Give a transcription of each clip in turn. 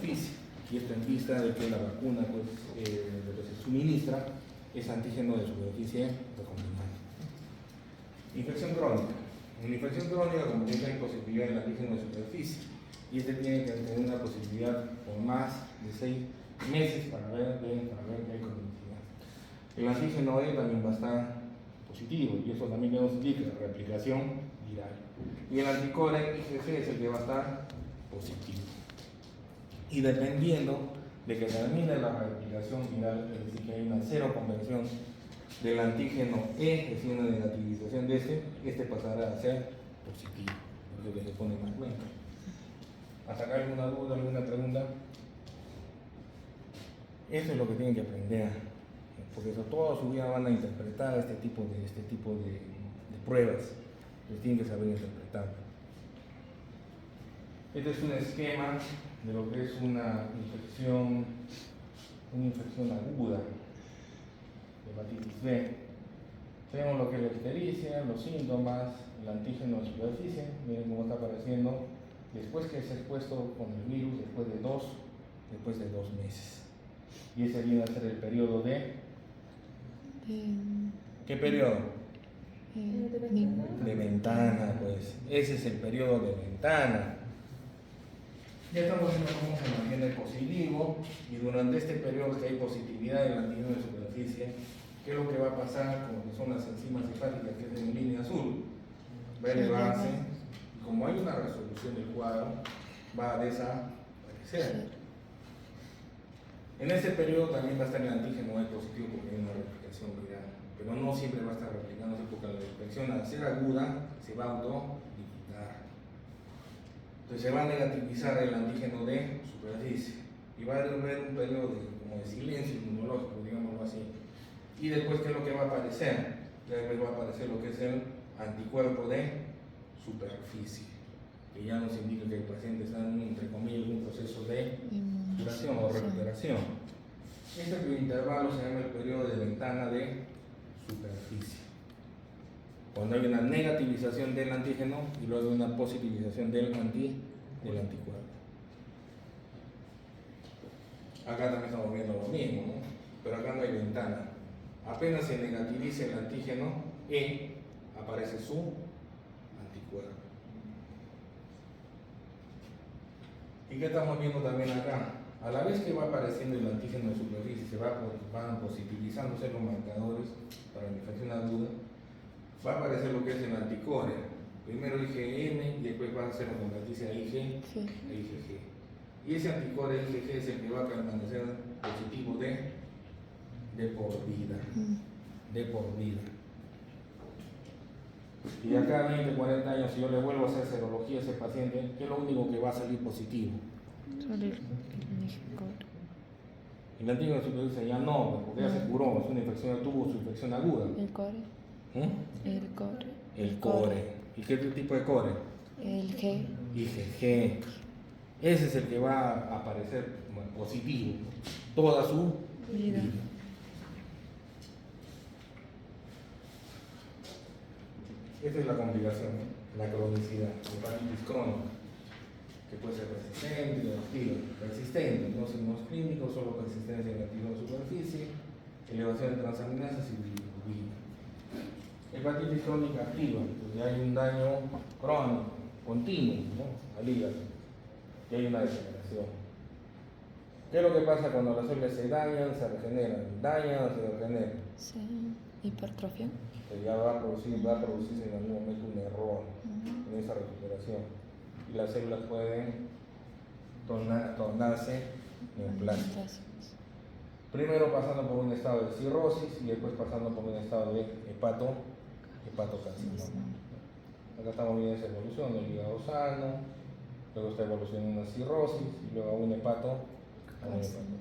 superficie. Y esto en vista de que la vacuna pues, lo que se suministra es antígeno de superficie recombinante. Infección crónica. En infección crónica, como dije, hay posibilidad del antígeno de superficie. Y este tiene que tener una posibilidad por más de 6 meses para ver qué conectividad. El antígeno E también va a estar positivo, y eso también nos indica replicación viral. Y el anticore IgG es el que va a estar positivo. Y dependiendo de que termine la replicación viral, es decir, que hay una cero conversión del antígeno E, es decir, una negativización de este pasará a ser positivo, es lo que se pone más cuenta. ¿Hasta acá alguna duda, alguna pregunta? Eso es lo que tienen que aprender, porque eso, toda su vida van a interpretar este tipo de pruebas, les tienen que saber interpretar. Este es un esquema de lo que es una infección aguda de hepatitis B. Tenemos lo que es la ictericia, los síntomas, el antígeno de superficie, miren cómo está apareciendo después que es expuesto con el virus, después de dos meses. Y ese viene a ser el periodo de... ¿Qué periodo? De ventana, pues. Ese es el periodo de ventana. Ya estamos viendo cómo se mantiene el positivo, y durante este periodo que hay positividad del antígeno de superficie, ¿qué es lo que va a pasar con lo que son las enzimas hepáticas, que es en línea azul? Va a elevarse, y como hay una resolución del cuadro, va a desaparecer. En ese periodo también va a estar el antígeno E positivo porque hay una replicación viral, pero no siempre va a estar replicándose porque la infección al ser aguda se va a autolimitar. Entonces se va a negativizar el antígeno de superficie y va a haber un periodo como de silencio inmunológico, digámoslo así. Y después, ¿qué es lo que va a aparecer? Después va a aparecer lo que es el anticuerpo de superficie, que ya nos indica que el paciente está en, entre comillas, un proceso de curación o recuperación. Este intervalo se llama el periodo de ventana de superficie. Cuando hay una negativización del antígeno y luego una positivización del anticuerpo. Acá también estamos viendo lo mismo, ¿no? Pero acá no hay ventana. Apenas se negativiza el antígeno E, aparece su anticuerpo. ¿Y qué estamos viendo también acá? A la vez que va apareciendo el antígeno de superficie, van positivizándose los marcadores para la infección aguda, va a aparecer lo que es el anticore. Primero IgM y después va a ser la convertirse a IgG. Y ese anticore IgG es el que va a permanecer positivo de por vida. De por vida. Y acá 20, 40 años, si yo le vuelvo a hacer serología a ese paciente, ¿qué es lo único que va a salir positivo? El antígeno de superficie ya no, porque ya se curó, es una infección, tuvo su infección aguda. El core. El core. ¿Y qué tipo de core? El G. IgG. Ese es el que va a aparecer positivo toda su vida. Esta es la complicación, la cronicidad, hepatitis crónica, que puede ser resistente o activa. Resistente, no signos clínicos, solo persistencia en el antígeno de superficie, elevación de transaminasas y bilirrubina. Hepatitis crónica activa, pues ya hay un daño crónico, continuo, ¿no? Al hígado, y hay una degeneración. ¿Qué es lo que pasa cuando las células se dañan, se regeneran? ¿Dañan o se regeneran? Sí. Hipertrofia. Que ya va a producirse en algún momento un error en esa recuperación. Y las células pueden tornarse neoplásicas. Primero pasando por un estado de cirrosis y después pasando por un estado de hepatocarcinoma. Acá estamos viendo esa evolución del hígado sano, luego esta evolución en una cirrosis y luego a un hepatocarcinoma.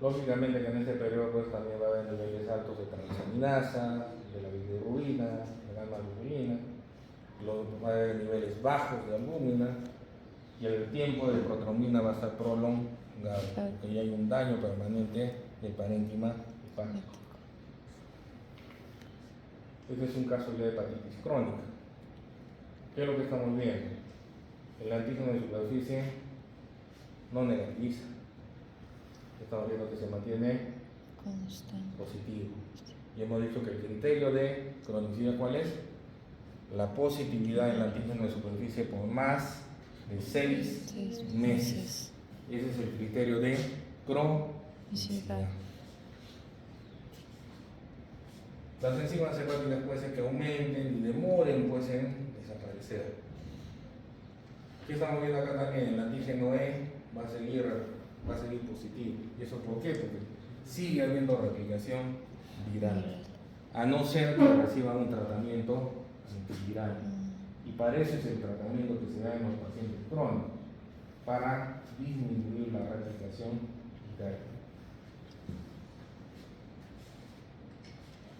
Lógicamente que en este periodo pues, también va a haber niveles altos de transaminasa, de la bilirrubina, de la albuminina, va a haber niveles bajos de albúmina y el tiempo de protrombina va a estar prolongado, porque ya hay un daño permanente del parénquima hepático. Este es un caso de hepatitis crónica. ¿Qué es lo que estamos viendo? El antígeno de superficie no negativiza. Estamos viendo que se mantiene Constante. positivo. Y hemos dicho que el criterio de cronicidad, ¿cuál es? La positividad del antígeno de superficie por más de 6 meses. Ese es el criterio de cronicidad. Las enzimas hepáticas puede ser que aumenten y demoren pues en desaparecer. ¿Qué estamos viendo acá también? El antígeno E va a seguir positivo. ¿Y eso por qué? Porque sigue habiendo replicación viral, a no ser que reciban un tratamiento antiviral. Y para eso es el tratamiento que se da en los pacientes crónicos, para disminuir la replicación viral.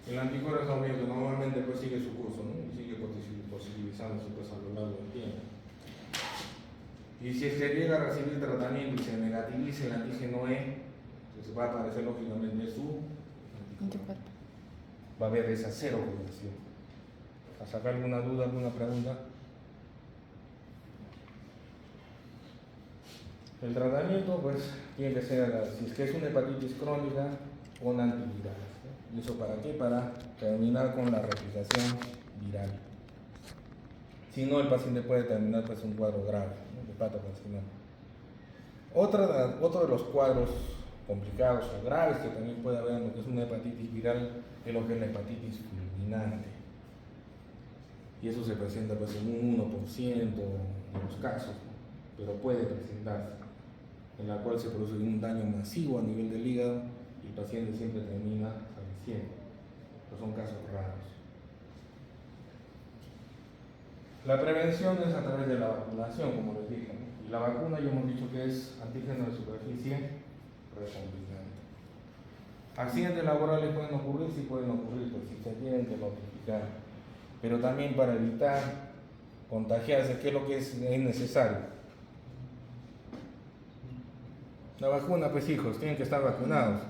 El anticuerpo es obvio que normalmente pues sigue su curso, ¿no? Y sigue positivizándose pues a lo largo del tiempo. Y si se llega a recibir tratamiento y se negativiza el antígeno E, pues va a aparecer lógicamente su anticuerpo. Va a haber esa cero correlación. ¿A sacar alguna duda, alguna pregunta? El tratamiento pues tiene que ser, si es que es una hepatitis crónica, con antivirales. ¿Y eso para qué? Para terminar con la replicación viral. Si no, el paciente puede terminar pues un cuadro grave, ¿no? De patocarcinoma. Otro de los cuadros complicados o graves que también puede haber en lo que es una hepatitis viral es lo que es la hepatitis fulminante. Y eso se presenta pues en un 1% de los casos, ¿no? Pero puede presentarse, en la cual se produce un daño masivo a nivel del hígado y el paciente siempre termina falleciendo. Pero son casos raros. La prevención es a través de la vacunación, como les dije, ¿no? Y la vacuna ya hemos dicho que es antígeno de superficie recombinante. Accidentes laborales pueden ocurrir, sí pueden ocurrir, pues si se tienen que notificar. Pero también para evitar contagiarse, ¿qué es lo que es necesario? La vacuna, pues hijos, tienen que estar vacunados.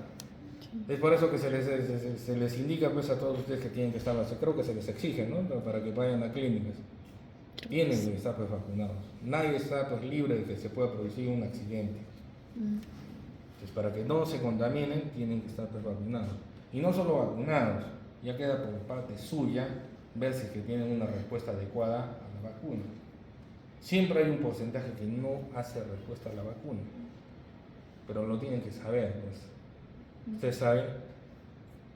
Es por eso que se les indica pues a todos ustedes que tienen que estar vacunados. Creo que se les exige, ¿no? Para que vayan a clínicas. Tienen que estar pues vacunados. Nadie está pues libre de que se pueda producir un accidente. Entonces, para que no se contaminen, tienen que estar pues vacunados. Y no solo vacunados, ya queda por parte suya ver si es que tienen una respuesta adecuada a la vacuna. Siempre hay un porcentaje que no hace respuesta a la vacuna, pero lo tienen que saber, pues. Ustedes saben,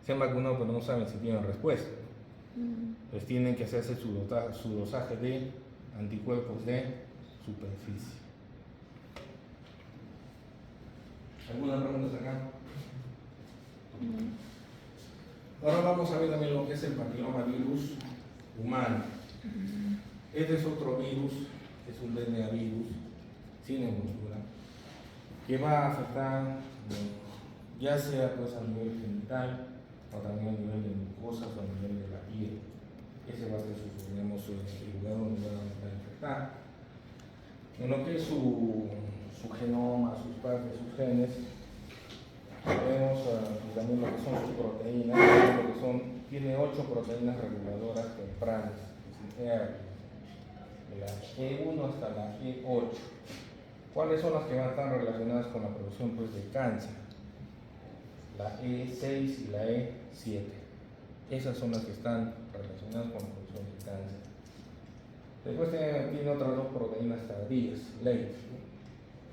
se han vacunado pero no saben si tienen respuesta. Pues tienen que hacerse su dosaje de anticuerpos de superficie. ¿Alguna pregunta acá? Ahora vamos a ver también lo que es el papilomavirus humano. Este es otro virus, es un DNA virus sin envoltura, que va a afectar ya sea pues a nivel genital o también a nivel de mucosas o a nivel de la piel. Ese va a ser el lugar donde va a infectar. En lo que es su genoma, sus partes, sus genes, vemos también lo que son sus proteínas, tiene 8 proteínas reguladoras tempranas, de la E1 hasta la E8. ¿Cuáles son las que van a estar relacionadas con la producción pues, de cáncer? La E6 y la E7. Esas son las que están relacionadas con la producción de cáncer. Después tiene otras 2 proteínas tardías, late,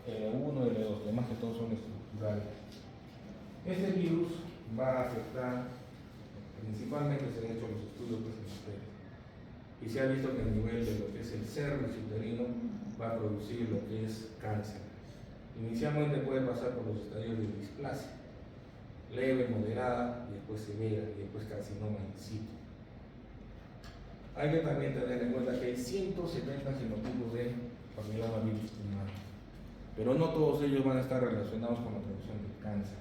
L1 y L2, además que todos son estructurales. Este virus va a afectar, principalmente se han hecho los estudios pues, en mujeres, y se ha visto que a nivel de lo que es el cervix uterino va a producir lo que es cáncer. Inicialmente puede pasar por los estadios de displasia, leve, moderada, y después severa, y después carcinoma in situ. Hay que también tener en cuenta que hay 170 genotipos de papilomavirus humano, pero no todos ellos van a estar relacionados con la producción del cáncer.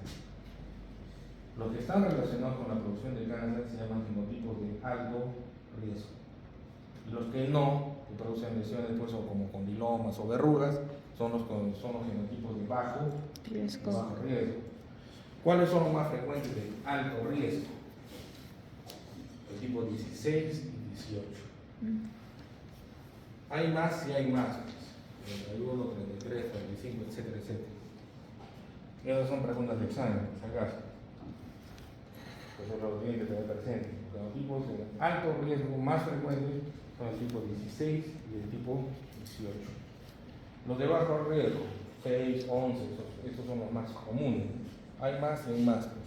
Los que están relacionados con la producción de cáncer se llaman genotipos de alto riesgo. Y los que no, que producen lesiones pues, o como condilomas o verrugas, son los genotipos de bajo riesgo. ¿Cuáles son los más frecuentes de alto riesgo? El tipo 16 y 18. Hay más y hay más. 31, 33, 35, etcétera, etcétera. Esas son preguntas de examen, por si acaso. Entonces lo tienen que tener presente. Los tipos de alto riesgo más frecuentes son el tipo 16 y el tipo 18. Los de bajo riesgo, 6, 11, estos son los más comunes. Hay más y hay más. Pues.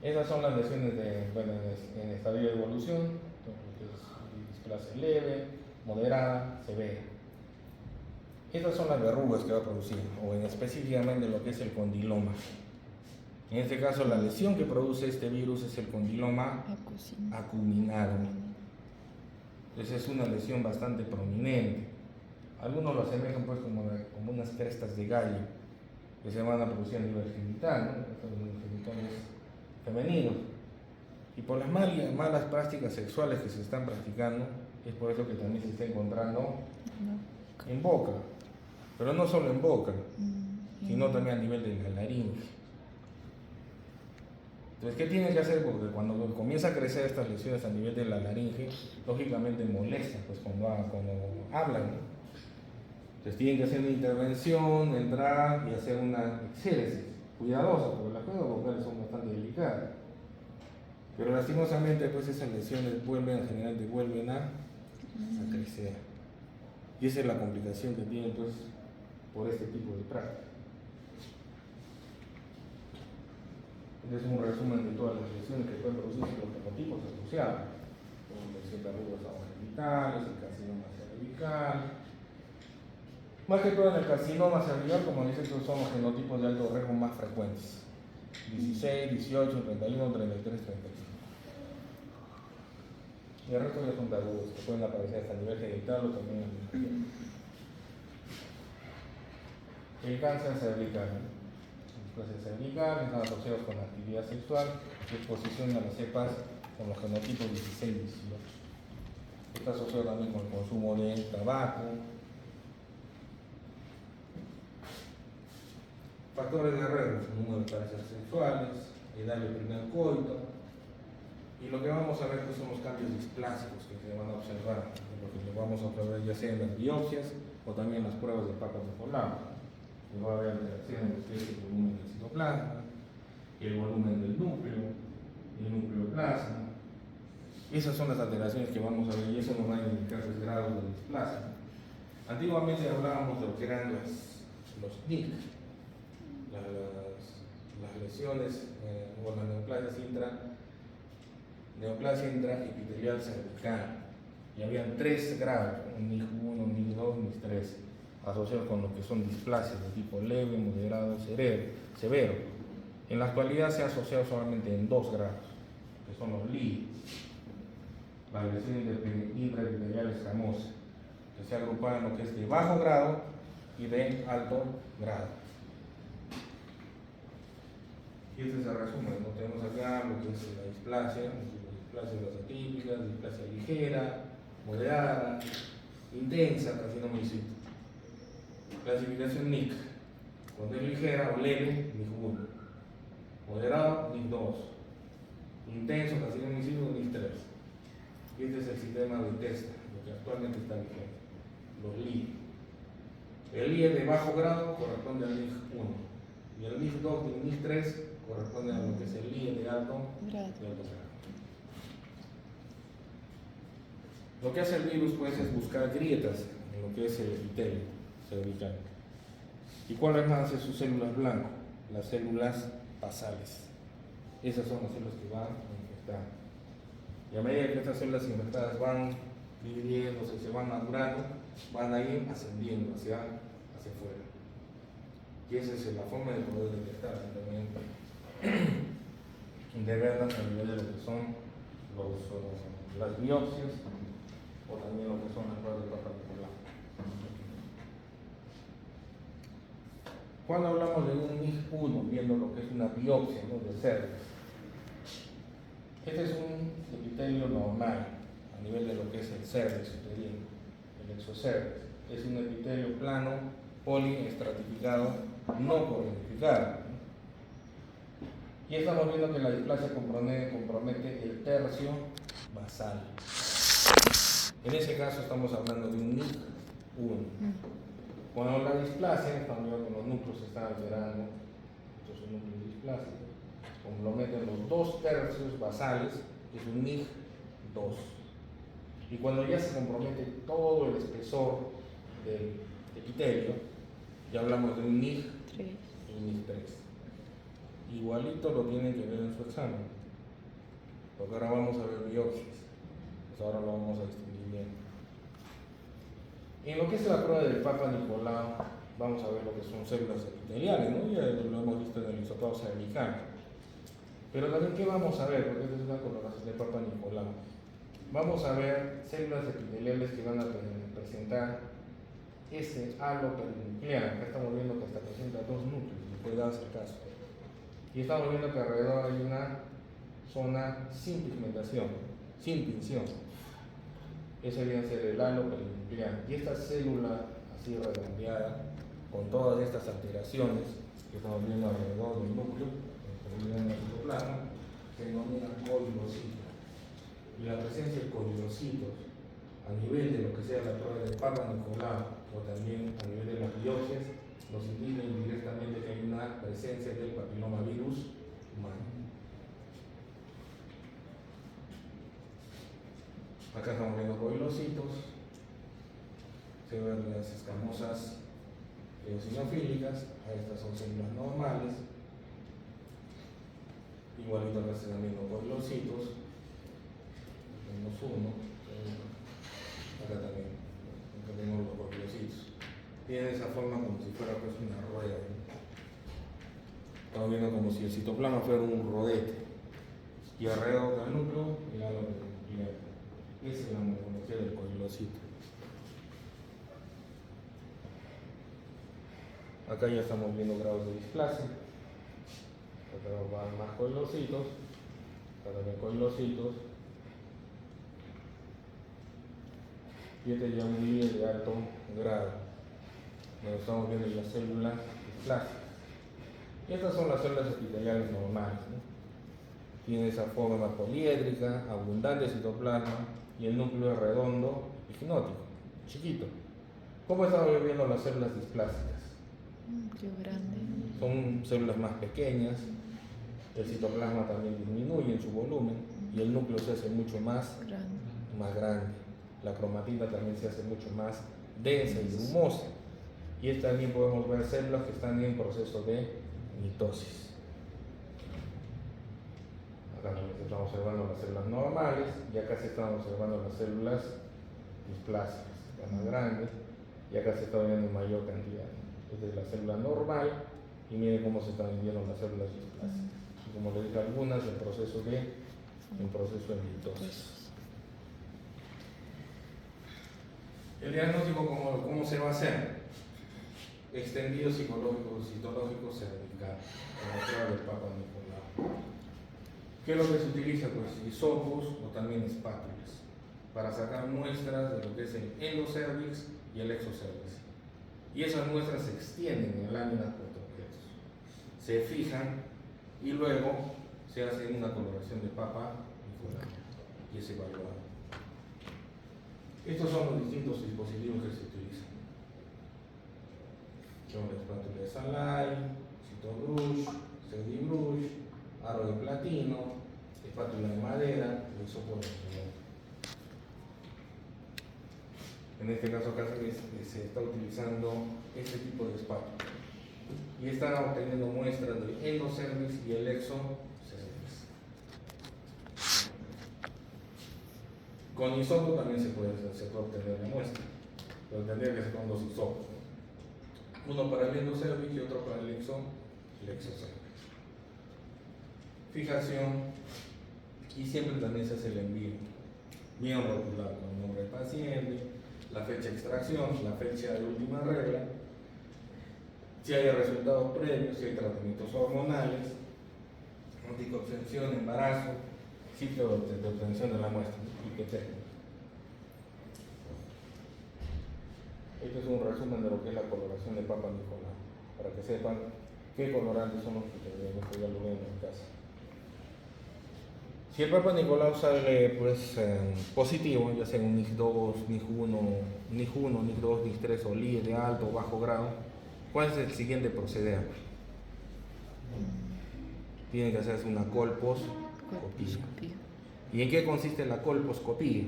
Esas son las lesiones en estadio de evolución, que es displasia leve, moderada, severa. Estas son las verrugas que va a producir, o específicamente lo que es el condiloma. En este caso, la lesión que produce este virus es el condiloma acuminado. Entonces es una lesión bastante prominente. Algunos lo asemejan pues como unas crestas de gallo que se van a producir a nivel genital, ¿no? Estos son los genitales femeninos. Y por las malas prácticas sexuales que se están practicando, es por eso que también se está encontrando en boca. Pero no solo en boca, sino también a nivel de la laringe. Entonces, ¿qué tienen que hacer? Porque cuando comienza a crecer estas lesiones a nivel de la laringe, lógicamente molesta, pues cuando hablan, ¿no? Entonces tienen que hacer una intervención, entrar y hacer una exéresis cuidadosa, porque las cuerdas vocales son bastante delicadas. Pero lastimosamente, pues esas lesiones generalmente vuelven a crecer. Y esa es la complicación que tienen, pues, por este tipo de práctica. Este es un resumen de todas las lesiones que pueden producirse los fenotipos asociados, como lesión de arrugas genitales, el carcinoma cervical. Más que todo en el carcinoma cervical, como dicen, estos son los genotipos de alto riesgo más frecuentes: 16, 18, 31, 33, 35. Y el resto ya son tabúes que pueden aparecer hasta a nivel genital o también en el piel. El cáncer cervical, displasia cervical, están asociados con la actividad sexual y exposición a las cepas con los genotipos 16 y 18. Está asociado también con el consumo de tabaco. Factores de riesgo: número de parejas sexuales, edad del primer coito. Y lo que vamos a ver pues, son los cambios displásicos que se van a observar, lo que vamos a observar ya sea en las biopsias o también en las pruebas de Papa Nicolau. Se va a ver alteraciones en el volumen del citoplasma, el volumen del núcleo, el nucleoplasma. Esas son las alteraciones que vamos a ver y eso nos va a indicar los grados de displasia. Antiguamente hablábamos de lo que eran los NIC, las lesiones o las neoplasia intraepitelial cervical, y habían 3 grados, NIC 1, NIC 2, NIC 3, asociados con lo que son displasias de tipo leve, moderado, severo. En la actualidad se ha asociado solamente en 2 grados, que son los LI, las lesiones intraepiteliales escamosas, que se agrupan en lo que es de bajo grado y de alto grado. Y este es el resumen, ¿no? Tenemos acá lo que es la displasia atípicas, displasia ligera, moderada, intensa, carcinoma in situ. Clasificación NIC: cuando es ligera o leve, NIC 1; moderado, NIC 2; intenso, carcinoma in situ, NIC 3. Y este es el sistema de testa, lo que actualmente está vigente, los LI. El LI de bajo grado corresponde al NIC 1 y el NIC 2 y el NIC 3 corresponde a lo que es el LI de alto grado. Lo que hace el virus pues, es buscar grietas en lo que es el epitelio cervical. ¿Y cuáles van a ser sus células blancas? Las células basales. Esas son las células que van a infectar. Y a medida que estas células infectadas van dividiéndose, se van madurando, van a ir ascendiendo hacia afuera. Y esa es la forma de poder detectar también, de verlas a nivel de lo que son las biopsias o también lo que son las pruebas de Papa Nicolau. Cuando hablamos de un NIC 1, viendo lo que es una biopsia, ¿no?, del cervix, este es un epitelio normal a nivel de lo que es el cervix, el exocervix. Es un epitelio plano, poliestratificado, no coronificado. Y estamos viendo que la displasia compromete el tercio basal. En ese caso estamos hablando de un NIC 1. Cuando la displasia, estamos viendo que los núcleos se están alterando, estos son núcleos displásicos, como lo meten los 2 tercios basales, que es un NIG 2. Y cuando ya se compromete todo el espesor del epitelio, ya hablamos de un NIG 3. y un NIG 3. Igualito lo tienen que ver en su examen, porque ahora vamos a ver biopsias, pues ahora lo vamos a distinguir bien. En lo que es la prueba del Papa Nicolau, vamos a ver lo que son células epiteliales, ¿no? Ya lo hemos visto en el hisopado cervical. Pero también, ¿qué vamos a ver? Porque esta es una coloración del Papa Nicolau. Vamos a ver células epiteliales que van a presentar ese halo perinuclear. Acá estamos viendo que hasta presenta 2 núcleos, si puede darse el caso. Y estamos viendo que alrededor hay una zona sin pigmentación, sin tinción. Ese viene a ser el halo perinuclear. Y esta célula así redondeada, con todas estas alteraciones que estamos viendo alrededor del núcleo, en el citoplasma, se denomina coilocito. Y la presencia de coilocitos a nivel de lo que sea la prueba de Papa Nicolau o también a nivel de las biopsias, nos indica indirectamente que hay una presencia del papilomavirus humano. Acá estamos viendo coilocitos, se ven las escamosas eosinofílicas, estas son células normales, igualito acá se están viendo coilocitos, tenemos uno, acá también tenemos los coilocitos. Tiene esa forma como si fuera pues una rueda, ¿no? Estamos viendo como si el citoplasma fuera un rodete y alrededor del núcleo el halo perinuclear. Esa es la morfología del coilocito. Acá ya estamos viendo grados de displasia. Acá van más coilocitos, acá también coilocitos. Y este ya un líder de alto grado, donde estamos viendo las células displásicas. Y estas son las células epiteliales normales, ¿no? Tiene esa forma poliédrica, abundante citoplasma y el núcleo es redondo y ginótico, chiquito. ¿Cómo estamos viendo las células displásicas? Qué grande. Son células más pequeñas, el citoplasma también disminuye en su volumen y el núcleo se hace mucho más grande. La cromatina también se hace mucho más densa y grumosa. Y también podemos ver células que están en proceso de mitosis. Acá se están observando las células normales y acá se están observando las células displásicas, están más grandes, y acá se está viendo en mayor cantidad. Esta es la célula normal y miren cómo se están viendo las células displásicas. Y como les dije, algunas en proceso de mitosis. El diagnóstico, ¿cómo se va a hacer? Extendido psicológico, citológico cervical, como prueba del Papa Nicolau. ¿Qué es lo que se utiliza? Pues hisopos o también espátulas para sacar muestras de lo que es el endocervix y el exocervix. Y esas muestras se extienden en láminas portoobjetos, se fijan y luego se hace una coloración de Papa Nicolau y es evaluado. Estos son los distintos dispositivos que se utilizan. Son la espátula de Salai, Citobrush, Cedibrush, aro de platino, espátula de madera y hisopo de hormigón. En este caso acá se está utilizando este tipo de espátula y están obteniendo muestras del endocervix y el exocervix. Con hisopo también se puede obtener la muestra, pero tendría que ser con 2 hisopos, ¿no? Uno para el endocervix y otro para el exocervix. Fijación, y siempre también se hace el envío, bien rotulado con el nombre del paciente, la fecha de extracción, la fecha de última regla, si hay resultados previos, si hay tratamientos hormonales, anticoncepción, embarazo, ciclo de obtención de la muestra, etc. Este es un resumen de lo que es la coloración de Papa Nicolau, para que sepan qué colorantes son los que tenemos, ya lo ven en casa. Si el Papa Nicolau sale pues positivo, ya sea un NIC2, NIC1, NIC2, NIC3 o LIE de alto o bajo grado, ¿cuál es el siguiente proceder? Tiene que hacerse una colposcopía. Colposcopía. ¿Y en qué consiste la colposcopía?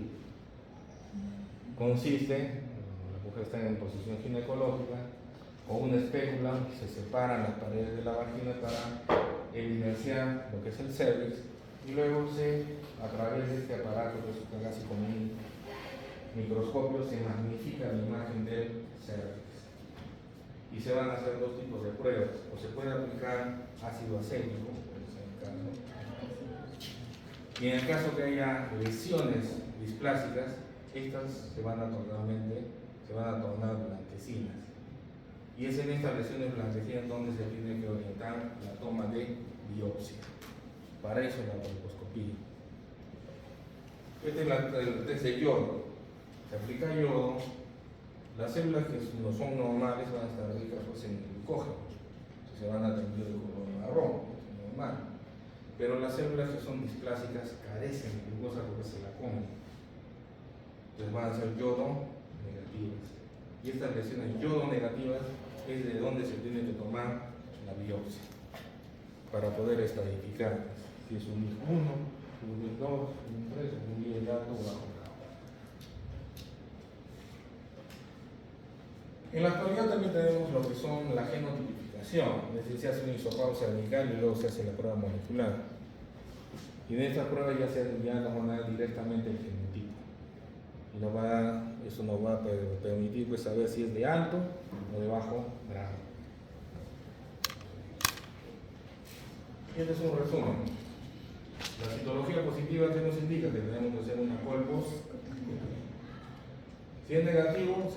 Consiste, la mujer está en posición ginecológica, o una espécula, se separan las paredes de la vagina para evidenciar lo que es el cervix, y luego a través de este aparato, que es casi como un microscopio, se magnifica la imagen del cervix. Y se van a hacer dos tipos de pruebas, o se puede aplicar ácido acético, y en el caso que haya lesiones displásicas, estas se van a tornar blanquecinas. Y es en estas lesiones blanquecinas donde se tiene que orientar la toma de biopsia. Para eso la colposcopía. Este es el test de yodo. Se aplica yodo. Las células que no son normales van a estar ricas pues, en glucógeno. Se van a tener de color marrón, es normal. Pero las células que son displásicas carecen de glucosa porque se la comen. Entonces van a ser yodo negativas. Y estas lesiones yodo negativas es de donde se tiene que tomar la biopsia para poder estadificar si es un NIC1, un NIC2, un NIC3, un NIC de alto o bajo grado. En la actualidad también tenemos lo que son la genotipificación, es decir, se hace un hisopado cervical y luego se hace la prueba molecular. Y en esta prueba ya nos van a dar directamente el genotipo. Y eso nos va a permitir pues, saber si es de alto o de bajo grado. Y este es un resumen. La citología positiva que nos indica que tenemos que hacer una colposcopía. Si es negativo,